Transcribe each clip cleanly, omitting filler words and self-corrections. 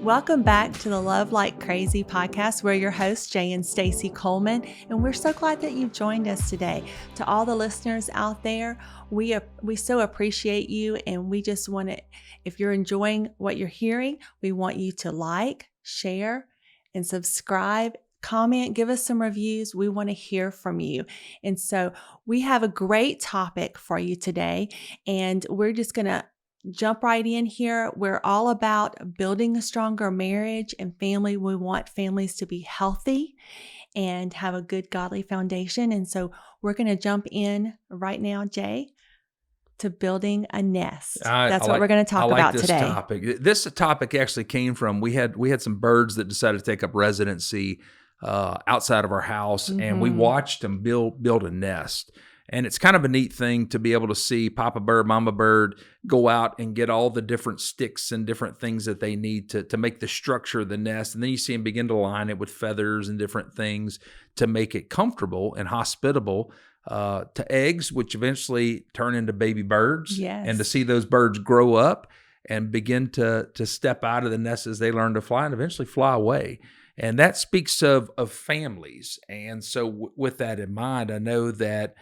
Welcome back to the Love Like Crazy podcast. We're your hosts, Jay and Stacy Coleman, and we're so glad that you've joined us today. To all the listeners out there, we so appreciate you, and we just want to, if you're enjoying what you're hearing, we want you to like, share, and subscribe. Comment, give us some reviews. We want to hear from you. And so we have a great topic for you today, and we're just going to jump right in here. We're all about building a stronger marriage and family. We want families to be healthy and have a good godly foundation. And so we're going to jump in right now, Jay, to building a nest. That's what we're going to talk about today. This topic actually came from, we had some birds that decided to take up residency outside of our house, and we watched them build a nest. And it's kind of a neat thing to be able to see Papa Bird, Mama Bird go out and get all the different sticks and different things that they need to make the structure of the nest. And then you see them begin to line it with feathers and different things to make it comfortable and hospitable to eggs, which eventually turn into baby birds. Yes. And to see those birds grow up and begin to step out of the nest as they learn to fly and eventually fly away. And that speaks of families. And so with that in mind, I know that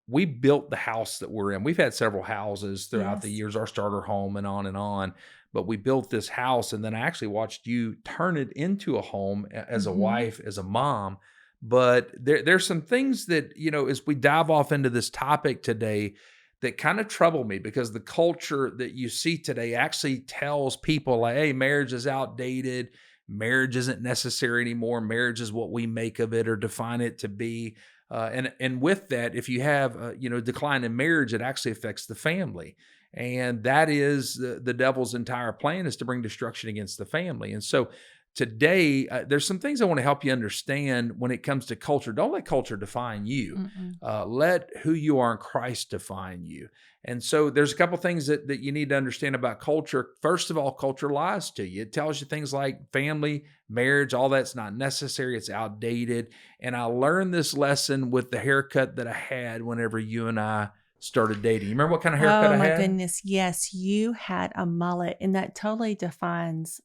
we built the house that we're in. We've had several houses throughout the years, our starter home and on. But we built this house, and then I actually watched you turn it into a home as a wife, as a mom. But there's some things that, as we dive off into this topic today, that kind of trouble me, because the culture that you see today actually tells people like, hey, marriage is outdated. Marriage isn't necessary anymore. Marriage is what we make of it or define it to be. And with that, if you have decline in marriage, it actually affects the family, and that is the devil's entire plan, is to bring destruction against the family. And so today, there's some things I want to help you understand when it comes to culture. Don't let culture define you. Let who you are in Christ define you. And so there's a couple things that you need to understand about culture. First of all, culture lies to you. It tells you things like family, marriage, all that's not necessary. It's outdated. And I learned this lesson with the haircut that I had whenever you and I started dating. You remember what kind of haircut I had? Oh my goodness. Yes, you had a mullet, and that totally defines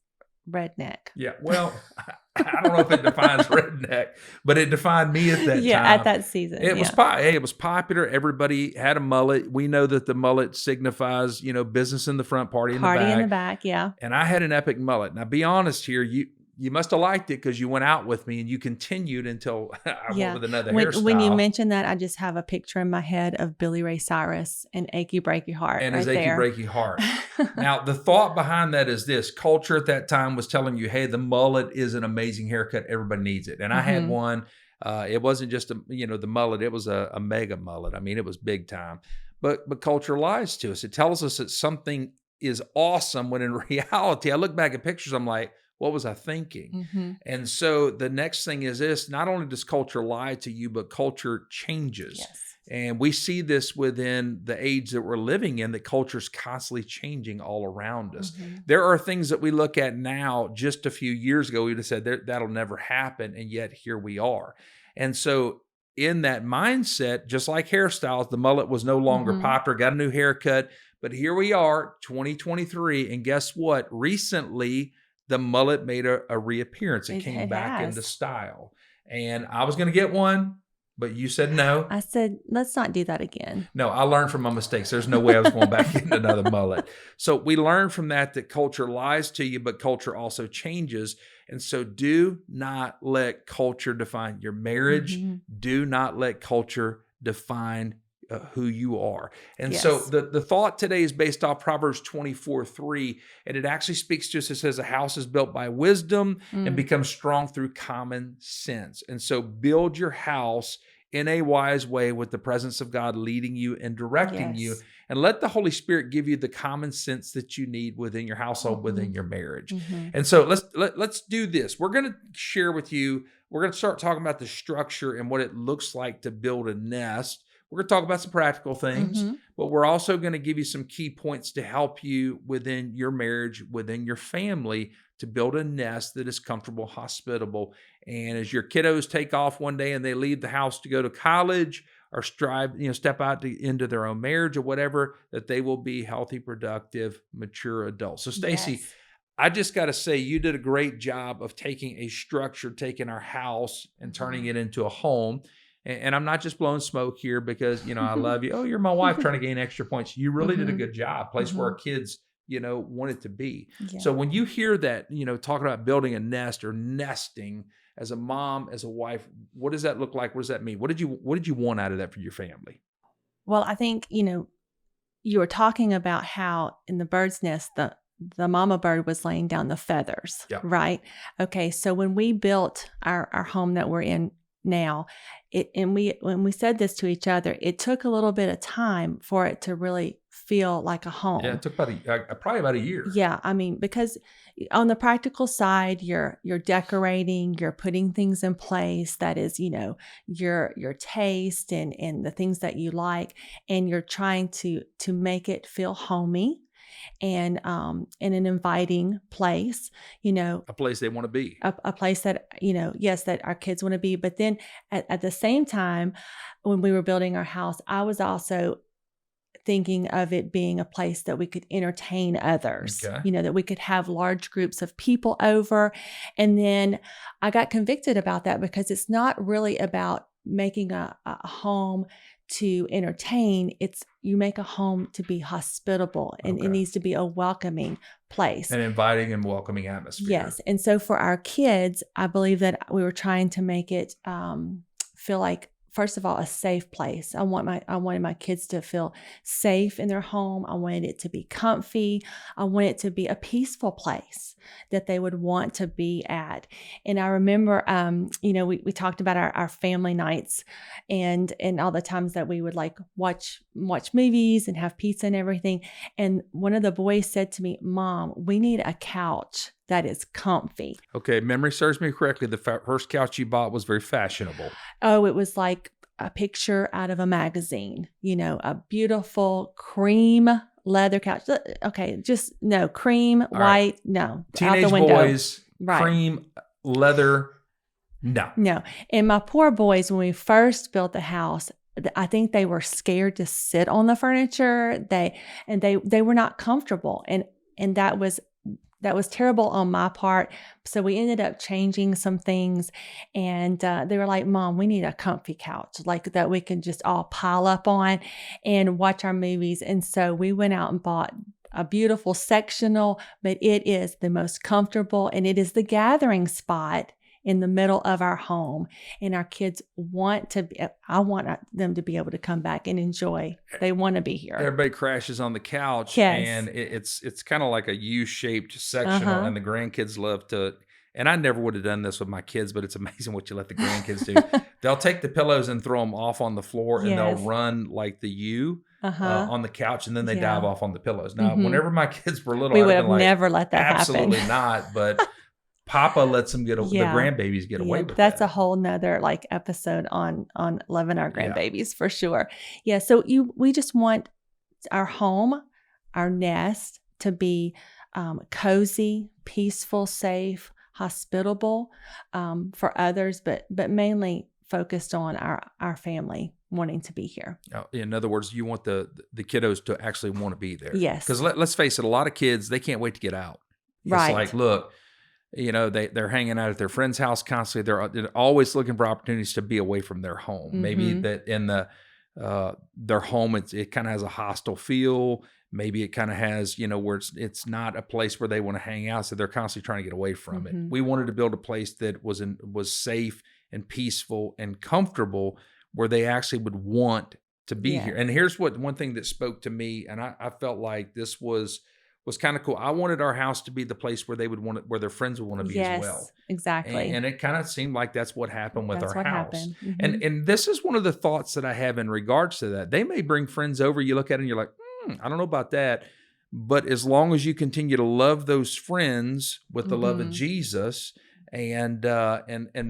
redneck. Yeah, well, I don't know if it defines redneck, but it defined me at that time. Yeah, at that season. It was popular. Everybody had a mullet. We know that the mullet signifies, business in the front, party in the back. Party in the back, yeah. And I had an epic mullet. Now, be honest here, you must have liked it because you went out with me and you continued until I went with another hairstyle. When you mentioned that, I just have a picture in my head of Billy Ray Cyrus and Achy Breaky Heart. And his Achy Breaky Heart. Now, the thought behind that is this. Culture at that time was telling you, hey, the mullet is an amazing haircut. Everybody needs it. And I had one. It wasn't just the mullet. It was a mega mullet. I mean, it was big time. But culture lies to us. It tells us that something is awesome when in reality, I look back at pictures, I'm like, what was I thinking? And so the next thing is this: not only does culture lie to you, but culture changes. Yes. And we see this within the age that we're living in, that culture's constantly changing all around us. There are things that we look at now, just a few years ago, we would have said that'll never happen. And yet here we are. And so in that mindset, just like hairstyles, the mullet was no longer popular, got a new haircut. But here we are, 2023. And guess what? Recently, the mullet made a reappearance. It came back into style. And I was going to get one, but you said no. I said, let's not do that again. No, I learned from my mistakes. There's no way I was going back into another mullet. So we learned from that culture lies to you, but culture also changes. And so do not let culture define your marriage. Do not let culture define who you are. And so the thought today is based off Proverbs 24:3, and it actually speaks to us. It says a house is built by wisdom and becomes strong through common sense. And so build your house in a wise way with the presence of God leading you and directing you, and let the Holy Spirit give you the common sense that you need within your household, within your marriage. And so let's do this. We're going to share with you, we're going to start talking about the structure and what it looks like to build a nest. We're going to talk about some practical things, but we're also going to give you some key points to help you within your marriage, within your family, to build a nest that is comfortable, hospitable. And as your kiddos take off one day and they leave the house to go to college or step out into their own marriage or whatever, that they will be healthy, productive, mature adults. So Stacy, I just got to say, you did a great job of taking a structure, taking our house and turning it into a home. And I'm not just blowing smoke here because, I love you. Oh, you're my wife trying to gain extra points. You really did a good job. Place where our kids, want it to be. Yeah. So when you hear that, talking about building a nest or nesting as a mom, as a wife, what does that look like? What does that mean? What did you want out of that for your family? Well, I think, you were talking about how in the bird's nest, the mama bird was laying down the feathers, Yeah. right? Okay, so when we built our home that we're in now, when we said this to each other, it took a little bit of time for it to really feel like a home. Yeah, it took probably about a year. Yeah, I mean, because on the practical side, you're decorating, you're putting things in place that is, your taste and the things that you like, and you're trying to make it feel homey and in an inviting place, A place they want to be. a place that, yes, that our kids want to be. But then at the same time, when we were building our house, I was also thinking of it being a place that we could entertain others, Okay. That we could have large groups of people over. And then I got convicted about that because it's not really about making a home to entertain. You make a home to be hospitable, and Okay. it needs to be a welcoming place. An inviting and welcoming atmosphere. Yes. And so for our kids, I believe that we were trying to make it feel like, first of all, a safe place. I wanted my kids to feel safe in their home. I wanted it to be comfy. I wanted it to be a peaceful place that they would want to be at. And I remember, we talked about our family nights and all the times that we would like watch movies and have pizza and everything. And one of the boys said to me, "Mom, we need a couch that is comfy." Okay, memory serves me correctly. The first couch you bought was very fashionable. Oh, it was like a picture out of a magazine, a beautiful cream leather couch. Okay, just no cream, white, right. no. Teenage out the window. boys, right. Cream, leather, no. No. And my poor boys, when we first built the house, I think they were scared to sit on the furniture. They were not comfortable. And that was terrible on my part. So we ended up changing some things, and they were like, "Mom, we need a comfy couch like that we can just all pile up on and watch our movies." And so we went out and bought a beautiful sectional, but it is the most comfortable, and it is the gathering spot in the middle of our home. And our kids I want them to be able to come back and enjoy. They want to be here. Everybody crashes on the couch, yes. and it's kind of like a U-shaped sectional, and the grandkids love to. And I never would have done this with my kids, but it's amazing what you let the grandkids do. They'll take the pillows and throw them off on the floor, and they'll run like the U on the couch, and then they dive off on the pillows. Now, whenever my kids were little, we would have never let that absolutely happen. not, but Papa lets them the grandbabies get away with that. That's a whole nother episode on loving our grandbabies for sure. Yeah. So we just want our home, our nest to be cozy, peaceful, safe, hospitable for others, but mainly focused on our family wanting to be here. In other words, you want the kiddos to actually want to be there. Yes. Because let's face it, a lot of kids, they can't wait to get out. Right. It's like, look, they're hanging out at their friend's house constantly. They're always looking for opportunities to be away from their home. Maybe that in their home, it kind of has a hostile feel. Maybe it kind of has, where it's not a place where they want to hang out. So they're constantly trying to get away from it. We wanted to build a place that was safe and peaceful and comfortable, where they actually would want to be here. And here's one thing that spoke to me, and I felt like this was kind of cool. I wanted our house to be the place where they would want it, where their friends would want to be as well. Yes, exactly. And it kind of seemed like that's what happened with our house. Mm-hmm. And this is one of the thoughts that I have in regards to that. They may bring friends over. You look at it and you're like, I don't know about that. But as long as you continue to love those friends with the love of Jesus, and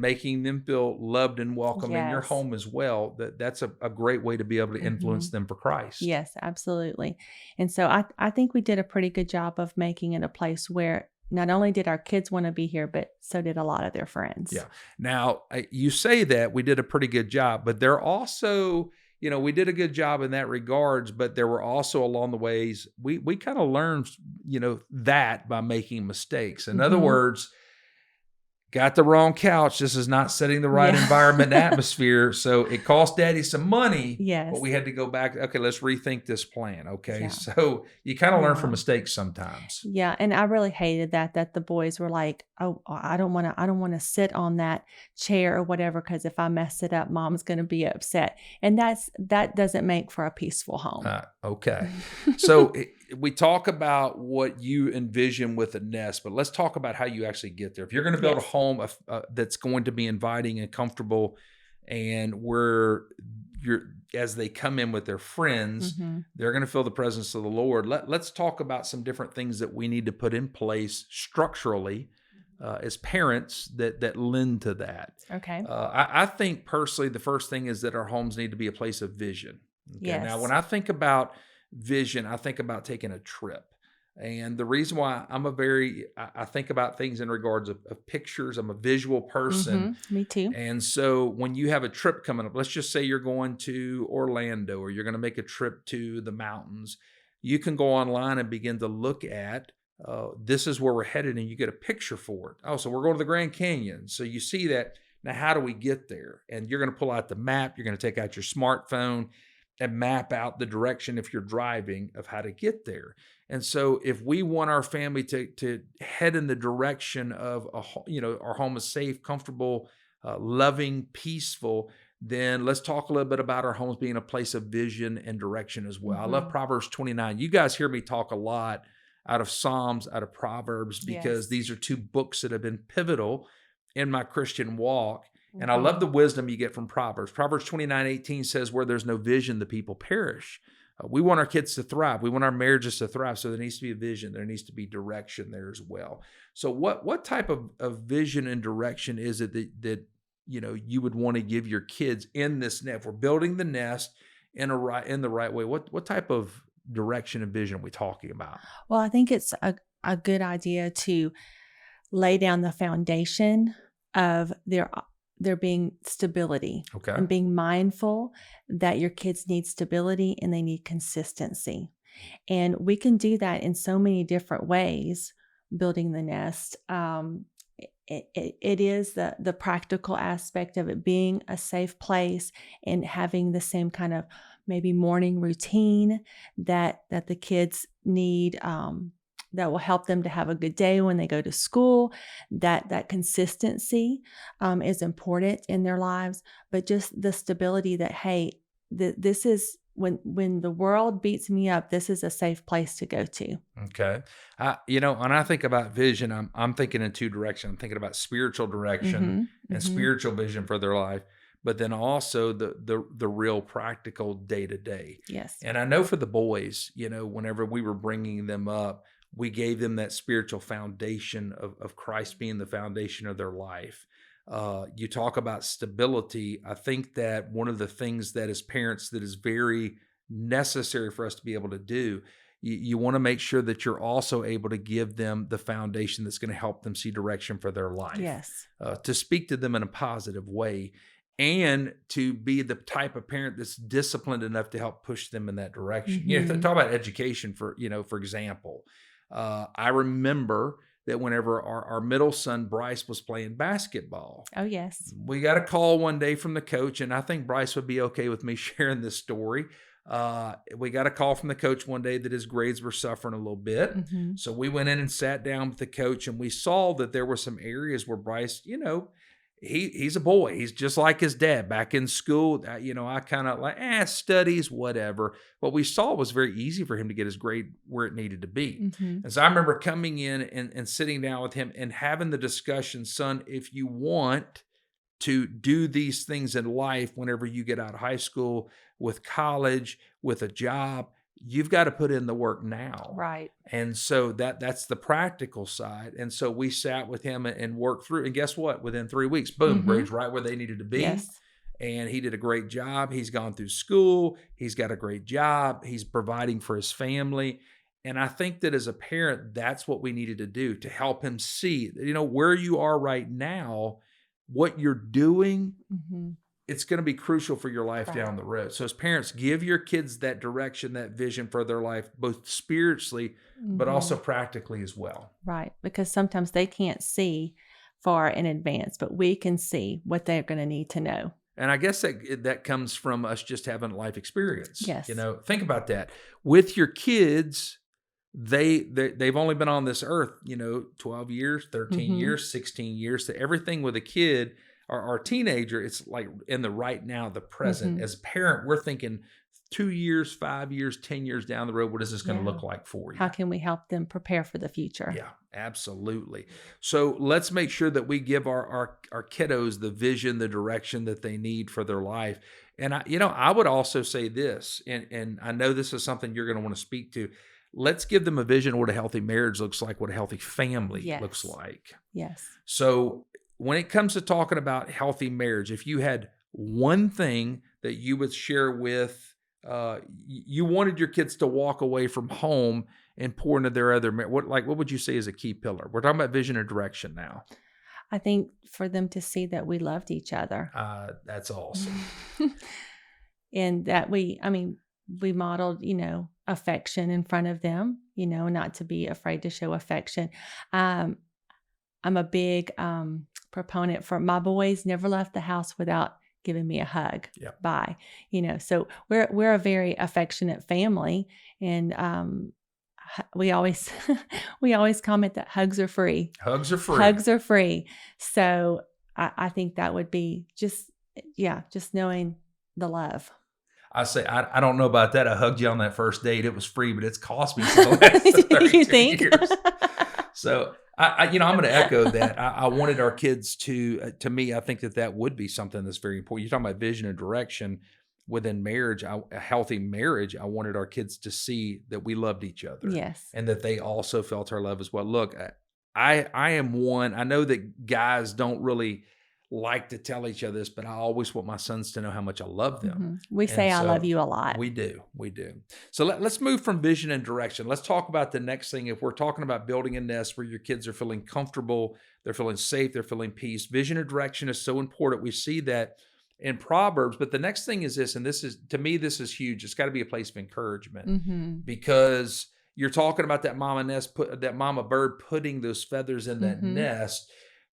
making them feel loved and welcome in your home as well, that's a great way to be able to influence them for Christ. Yes, absolutely. And so I think we did a pretty good job of making it a place where not only did our kids want to be here, but so did a lot of their friends. Yeah. Now, you say that we did a pretty good job, but there also, we did a good job in that regards, but there were also along the ways we kind of learned, that by making mistakes. In other words, got the wrong couch. This is not setting the right environment and atmosphere. So it cost Daddy some money, but we had to go back. Okay, let's rethink this plan. Okay. So you kind of learn from mistakes sometimes. Yeah. And I really hated that the boys were like, oh, I don't want to sit on that chair or whatever, because if I mess it up, Mom's going to be upset. And that doesn't make for a peaceful home. Okay. So we talk about what you envision with a nest, but let's talk about how you actually get there. If you're going to build a home that's going to be inviting and comfortable, and where as they come in with their friends, they're going to feel the presence of the Lord. Let's talk about some different things that we need to put in place structurally as parents that lend to that. Okay. I think personally, the first thing is that our homes need to be a place of vision. Okay? Yes. Now, when I think about vision, I think about taking a trip. And the reason why I think about things in regards of pictures. I'm a visual person. Me too. And so when you have a trip coming up, let's just say you're going to Orlando, or you're going to make a trip to the mountains, you can go online and begin to look at, this is where we're headed, and you get a picture for it. Oh, so we're going to the Grand Canyon. So you see that. Now, how do we get there? And you're going to pull out the map. You're going to take out your smartphone and map out the direction, if you're driving, of how to get there. And so if we want our family to head in the direction of, our home is safe, comfortable, loving, peaceful, then let's talk a little bit about our homes being a place of vision and direction as well. I love Proverbs 29. You guys hear me talk a lot out of Psalms, out of Proverbs, because these are two books that have been pivotal in my Christian walk. And I love the wisdom you get from Proverbs. Proverbs 29:18 says, where there's no vision, the people perish. We want our kids to thrive. We want our marriages to thrive. So there needs to be a vision. There needs to be direction there as well. So what type of vision and direction is it that you would want to give your kids in this nest? If we're building the nest in the right way, what type of direction and vision are we talking about? Well, I think it's a good idea to lay down the foundation of there being stability, and being mindful that your kids need stability and they need consistency. And we can do that in so many different ways, building the nest. It is the practical aspect of it being a safe place and having the same kind of maybe morning routine that the kids need, that will help them to have a good day when they go to school. That consistency is important in their lives, but just the stability that, hey, this is when the world beats me up, this is a safe place to go to. Okay. When I think about vision, I'm thinking in two directions. I'm thinking about spiritual direction and spiritual vision for their life, but then also the real practical day to day. Yes. And I know for the boys, whenever we were bringing them up, we gave them that spiritual foundation of Christ being the foundation of their life. You talk about stability. I think that one of the things that as parents that is very necessary for us to be able to do, you want to make sure that you're also able to give them the foundation that's going to help them see direction for their life. Yes. To speak to them in a positive way, and to be the type of parent that's disciplined enough to help push them in that direction. Talk about education for example. I remember that whenever our middle son, Bryce, was playing basketball. Oh, yes. We got a call one day from the coach, and I think Bryce would be okay with me sharing this story. We got a call from the coach one day that his grades were suffering a little bit. So we went in and sat down with the coach, and we saw that there were some areas where Bryce, he's a boy. He's just like his dad back in school. I kind of like, studies, whatever. What we saw was very easy for him to get his grade where it needed to be. And so I remember coming in and sitting down with him and having the discussion, son, if you want to do these things in life, whenever you get out of high school, with college, with a job, you've got to put in the work now. Right. And so that's the practical side. And so we sat with him and worked through, and guess what? Within 3 weeks, boom, grades right where they needed to be. Yes. And he did a great job. He's gone through school. He's got a great job. He's providing for his family. And I think that as a parent, that's what we needed to do to help him see, where you are right now, what you're doing it's going to be crucial for your life Right. down the road. So as parents, give your kids that direction, that vision for their life, both spiritually, but also practically as well. Right. Because sometimes they can't see far in advance, but we can see what they're going to need to know. And I guess that comes from us just having life experience. Yes. You know, think about that. With your kids, they've only been on this earth, 12 years, 13 years, 16 years. So everything with a kid or a teenager, it's like in the right now, the present. As a parent, we're thinking 2 years, 5 years, 10 years down the road, what is this going to look like for you? How can we help them prepare for the future? Yeah, absolutely. So let's make sure that we give our kiddos the vision, the direction that they need for their life. And I would also say this, and I know this is something you're going to want to speak to. Let's give them a vision of what a healthy marriage looks like, what a healthy family looks like. Yes. So when it comes to talking about healthy marriage, if you had one thing that you would share with, you wanted your kids to walk away from home and pour into their other, what would you say is a key pillar? We're talking about vision and direction now. I think for them to see that we loved each other. That's awesome. And that we modeled, affection in front of them, not to be afraid to show affection. I'm a big proponent for my boys never left the house without giving me a hug. Yeah. Bye. So we're a very affectionate family, and we always comment that hugs are free. Hugs are free. Hugs are free. So I think that would be just knowing the love. I say, I don't know about that. I hugged you on that first date. It was free, but it's cost me for the last 32 You think? years. So I'm going to echo that. I wanted our kids to me, I think that would be something that's very important. You're talking about vision and direction within marriage, a healthy marriage. I wanted our kids to see that we loved each other. Yes. And that they also felt our love as well. Look, I am one, I know that guys don't really like to tell each other this, but I always want my sons to know how much I love them. We say I love you a lot. We do. So let's move from vision and direction. Let's talk about the next thing. If we're talking about building a nest where your kids are feeling comfortable, they're feeling safe, they're feeling peace, vision and direction is so important. We see that in Proverbs, but the next thing is this, and this is, to me, this is huge. It's got to be a place of encouragement because you're talking about that mama bird putting those feathers in that nest.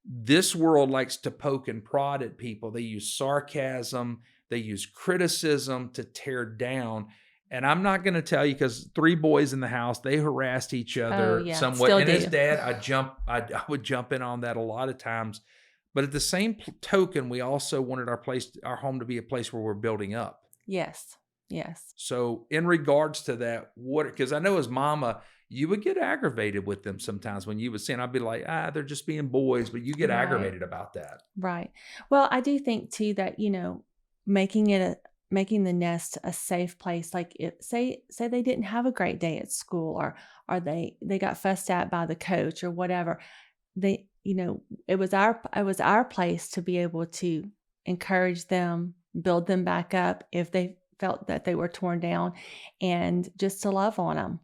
This world likes to poke and prod at people. They use sarcasm. They use criticism to tear down. And I'm not going to tell you, because 3 boys in the house, they harassed each other somewhat. Still and do. as dad, I would jump in on that a lot of times. But at the same token, we also wanted our home to be a place where we're building up. Yes. So in regards to that, because I know as mama, you would get aggravated with them sometimes when you would see, and I'd be like, they're just being boys, but you get aggravated about that. Right. Well, I do think too that, making the nest a safe place, like say they didn't have a great day at school or they got fussed at by the coach or whatever. It was our place to be able to encourage them, build them back up if they felt that they were torn down, and just to love on them.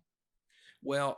Well,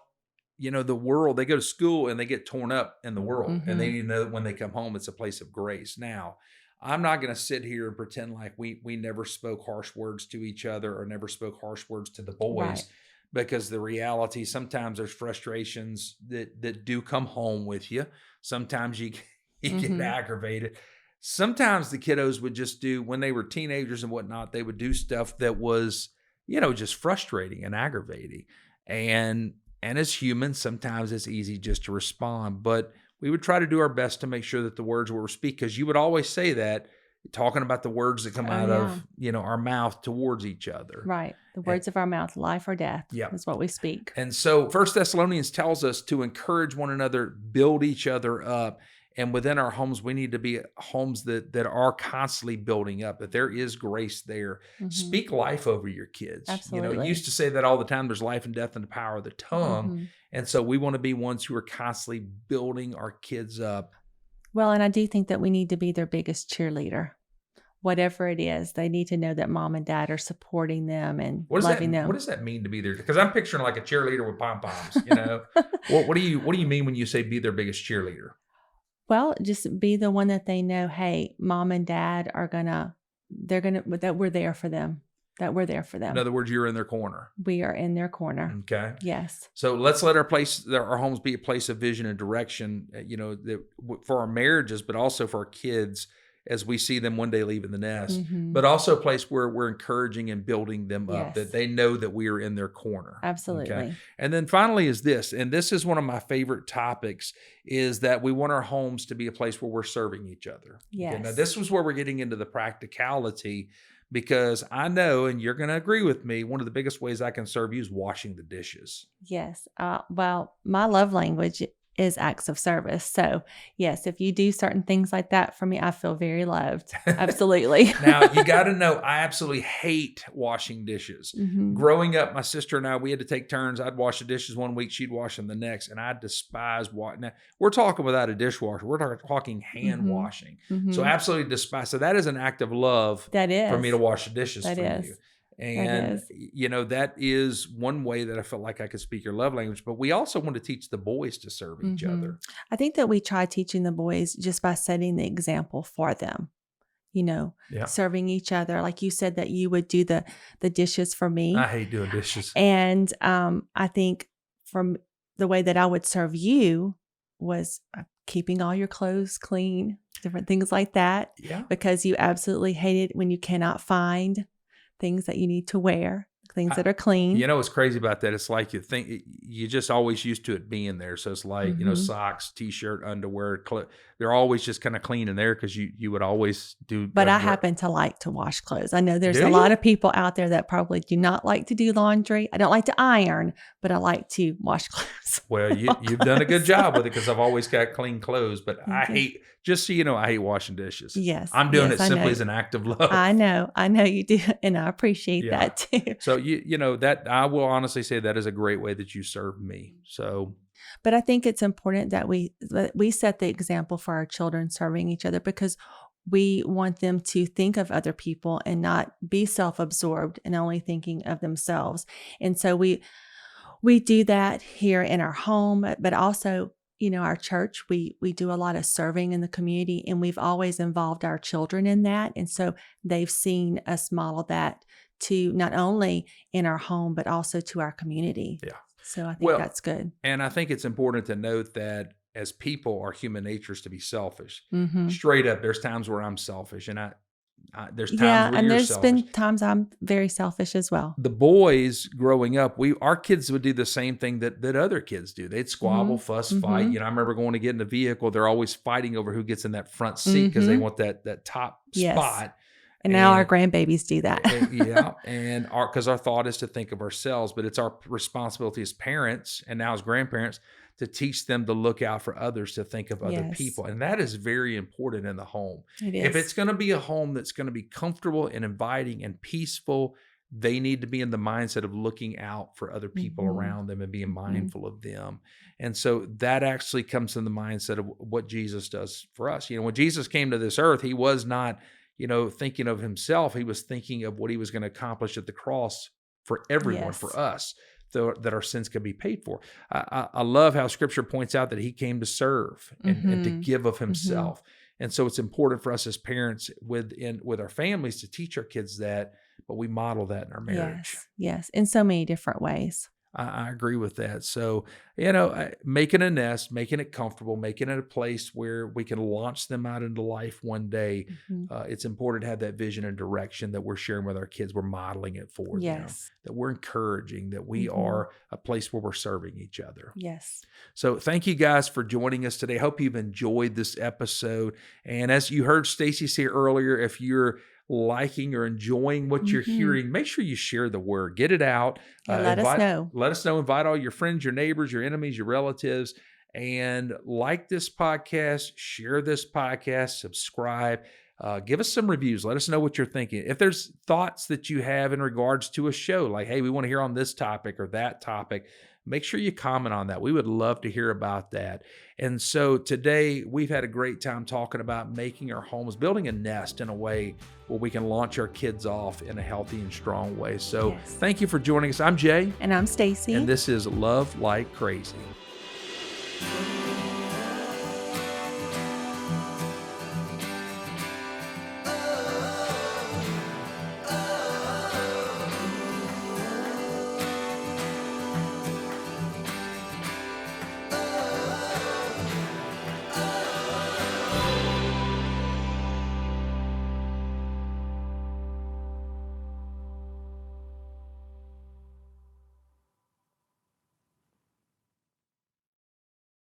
the world, they go to school and they get torn up in the world, and they need to know that when they come home, it's a place of grace. Now, I'm not going to sit here and pretend like we never spoke harsh words to each other or never spoke harsh words to the boys, because the reality, sometimes there's frustrations that do come home with you. Sometimes you get aggravated. Sometimes the kiddos would just do, when they were teenagers and whatnot, they would do stuff that was, just frustrating and aggravating. And as humans, sometimes it's easy just to respond, but we would try to do our best to make sure that the words we speak, because you would always say that, talking about the words that come out of, our mouth towards each other. Right. The words of our mouth, life or death, is what we speak. And so 1 Thessalonians tells us to encourage one another, build each other up. And within our homes, we need to be homes that are constantly building up, that there is grace there. Speak life over your kids. Absolutely. You used to say that all the time, there's life and death in the power of the tongue. And so we want to be ones who are constantly building our kids up. Well, and I do think that we need to be their biggest cheerleader. Whatever it is, they need to know that mom and dad are supporting them and loving them. What does that mean to be there? Because I'm picturing like a cheerleader with pom-poms, What do you mean when you say be their biggest cheerleader? Well, just be the one that they know, hey, mom and dad are going to that we're there for them. That we're there for them. In other words, you're in their corner. We are in their corner. Okay. Yes. So let's let our homes be a place of vision and direction, for our marriages, but also for our kids as we see them one day leaving the nest, but also a place where we're encouraging and building them up, that they know that we are in their corner. Absolutely. Okay? And then finally is this, and this is one of my favorite topics, is that we want our homes to be a place where we're serving each other. Yes. Okay? Now, this was where we're getting into the practicality, because I know, and you're going to agree with me, one of the biggest ways I can serve you is washing the dishes. Yes. Well, my love language is acts of service. So yes, if you do certain things like that for me, I feel very loved. Absolutely. Now, you got to know, I absolutely hate washing dishes. Growing up, my sister and I, we had to take turns. I'd wash the dishes one week, she'd wash them the next, and I despise washing. Now, we're talking without a dishwasher. We're talking hand washing. So absolutely despise. So that is an act of love for me to wash the dishes for you. And, that is one way that I felt like I could speak your love language, but we also want to teach the boys to serve each other. I think that we try teaching the boys just by setting the example for them, serving each other. Like you said that you would do the dishes for me. I hate doing dishes. And I think from the way that I would serve you was keeping all your clothes clean, different things like that. Yeah. Because you absolutely hate it when you cannot find things that you need to wear, things that are clean. What's crazy about that? It's like you just always used to it being there. So it's like, socks, t-shirt, underwear, they're always just kind of clean in there because you would always do. But I happen to like to wash clothes. I know there's a lot of people out there that probably do not like to do laundry. I don't like to iron, but I like to wash clothes. Well, you've done a good job with it because I've always got clean clothes, but I hate washing dishes. Yes. I'm doing it simply as an act of love. I know you do. And I appreciate that too. So that I will honestly say that is a great way that you serve me. So, but I think it's important that we set the example for our children serving each other, because we want them to think of other people and not be self-absorbed and only thinking of themselves. And so we do that here in our home, but also, our church, we do a lot of serving in the community, and we've always involved our children in that. And so they've seen us model that to not only in our home, but also to our community. Yeah. So I think that's good. And I think it's important to note that as people, our human nature is to be selfish. Straight up, there's times where I'm selfish, and there's times where you're selfish. Been times I'm very selfish as well. The boys growing up, our kids would do the same thing that other kids do. They'd squabble, fuss, fight. I remember going to get in the vehicle. They're always fighting over who gets in that front seat because they want that top spot. And now our grandbabies do that. And because our thought is to think of ourselves, but it's our responsibility as parents and now as grandparents to teach them to look out for others, to think of other people. And that is very important in the home. It is. If it's going to be a home that's going to be comfortable and inviting and peaceful, they need to be in the mindset of looking out for other people around them and being mindful of them. And so that actually comes in the mindset of what Jesus does for us. When Jesus came to this earth, he was not thinking of himself. He was thinking of what he was going to accomplish at the cross for everyone, for us, so that our sins could be paid for. I love how Scripture points out that he came to serve and to give of himself. And so it's important for us as parents with our families to teach our kids that, but we model that in our marriage. Yes, in so many different ways. I agree with that. So, making a nest, making it comfortable, making it a place where we can launch them out into life one day. It's important to have that vision and direction that we're sharing with our kids. We're modeling it for them, that we're encouraging, that we are a place where we're serving each other. Yes. So thank you guys for joining us today. I hope you've enjoyed this episode. And as you heard Stacy say earlier, if you're liking or enjoying what you're hearing, make sure you share the word. Get it out. Let us know. Let us know. Invite all your friends, your neighbors, your enemies, your relatives, and like this podcast, share this podcast, subscribe. Give us some reviews. Let us know what you're thinking. If there's thoughts that you have in regards to a show, like, hey, we want to hear on this topic or that topic, make sure you comment on that. We would love to hear about that. And so today we've had a great time talking about making our homes, building a nest in a way where we can launch our kids off in a healthy and strong way. So thank you for joining us. I'm Jay. And I'm Stacy. And this is Love Like Crazy.